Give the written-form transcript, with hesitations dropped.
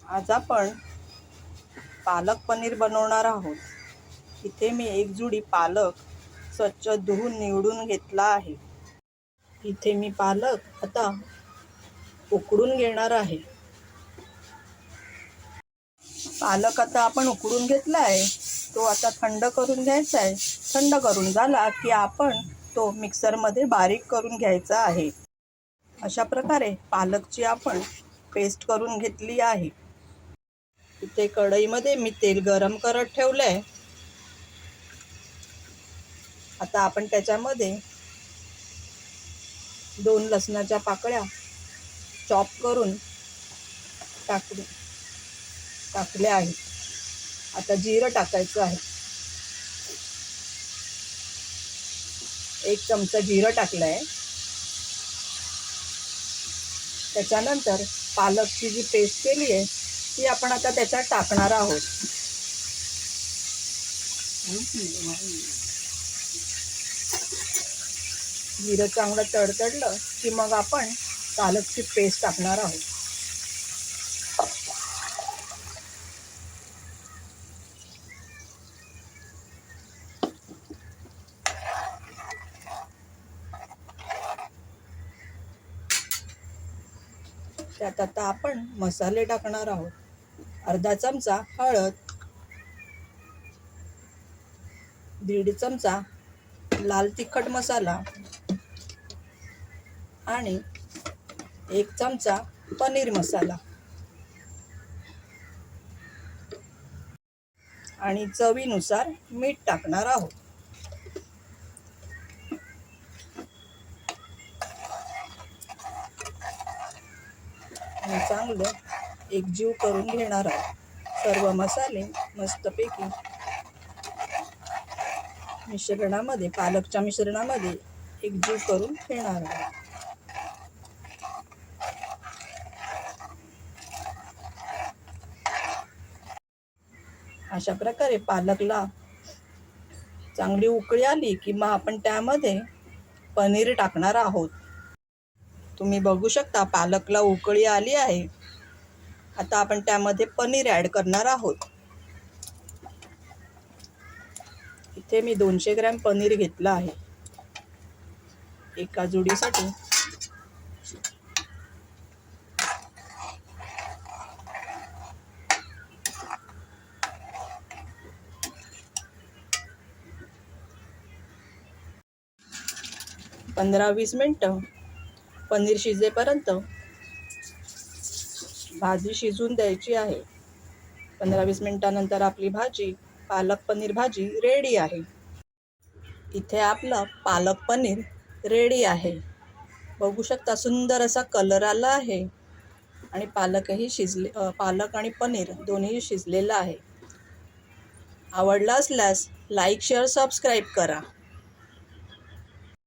आज आपण पालक पनीर बनवणार आहोत। इथे मी एक जुडी पालक स्वच्छ धुवून निवडून घेतला आहे। इथे मी पालक आता उकडून घेणार आहे। पालक आता आपण उकडून घेतला आहे, तो आता थंड करून घ्यायचा आहे। थंड करून झाला की आपण तो मिक्सरमध्ये बारीक करून घ्यायचा आहे। अशा प्रकारे पालकची आपण पेस्ट करून घेतली आहे। इथे कढईमध्ये मी तेल गरम करत ठेवले आहे। आता आपण त्याच्यामध्ये 2 लसणाच्या पाकळ्या चॉप करून टाकल्या आहेत। आता जिरं टाकायचं आहे। 1 चमचा जिरं टाकलं आहे। त्याच्यानंतर पालकची जी पेस्ट केली आहे ती आपण आता त्याच्यात टाकणार आहोत। जिरं चांगलं तडतडलं की मग आपण पालकची पेस्ट टाकणार आहोत। त्यात आता आपण मसाले टाकणार आहोत। अर्धा चमचा हळद, 1.5 चमचा लाल तिखट मसाला आणि 1 चमचा पनीर मसाला आणि चवीनुसार मीठ टाकणार आहोत। आणि चांगलं एकजीव करून घेणार आहोत। सर्व मसाले मस्तपैकी मिश्रणामध्ये, पालकच्या मिश्रणामध्ये एकजीव करून घेणार आहोत। अशा प्रकारे पालकला चांगली उकळी आली की मग आपण त्यामध्ये पनीर टाकणार आहोत। तुम्ही बघू शकता पालकला उकळी आली आहे। आता आपण त्यामध्ये पनीर ॲड करणार आहोत। इथे मी 200 ग्रॅम पनीर घेतला आहे एका जुडीसाठी। पंधरा 20 मिनिटं पनीर शिजेपर्यंत भाजी शिजून द्यायची आहे। 15-20 मिनिटानंतर आपली भाजी, पालक पनीर भाजी रेडी आहे। इथे आपलं पालक पनीर रेडी आहे। बघू शकता सुंदर असा कलर आला आहे आणि पालक आणि पनीर दोन्ही शिजलेलं आहे। आवडला असल्यास लाईक, शेअर, सबस्क्राईब करा।